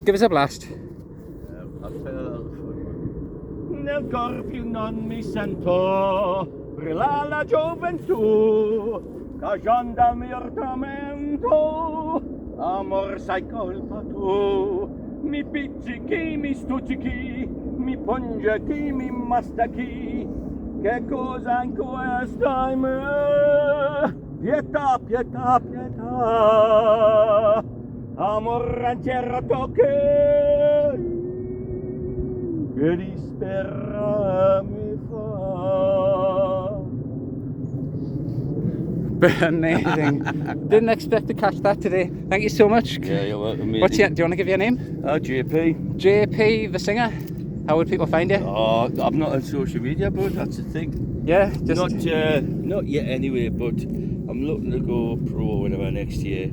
Give us a blast. I'll tell you a little fun one. Nel corpio non mi sento, brilla la gioventù, cagion dal mio tormento, amor sai colpa tu, mi pizzichi, mi stuzzichi, mi pungechi, mi mastachi, che cosa in questa è me? Pietà, pietà, pietà, amor ancerato che dispera mi fa. Amazing. Didn't expect to catch that today. Thank you so much. Yeah, you're welcome, mate. Do you want to give your name? JP. JP, the singer. How would people find you? Oh, I'm not on social media, but that's the thing. Yeah, just Not yet anyway, but I'm looking to go pro or whatever next year.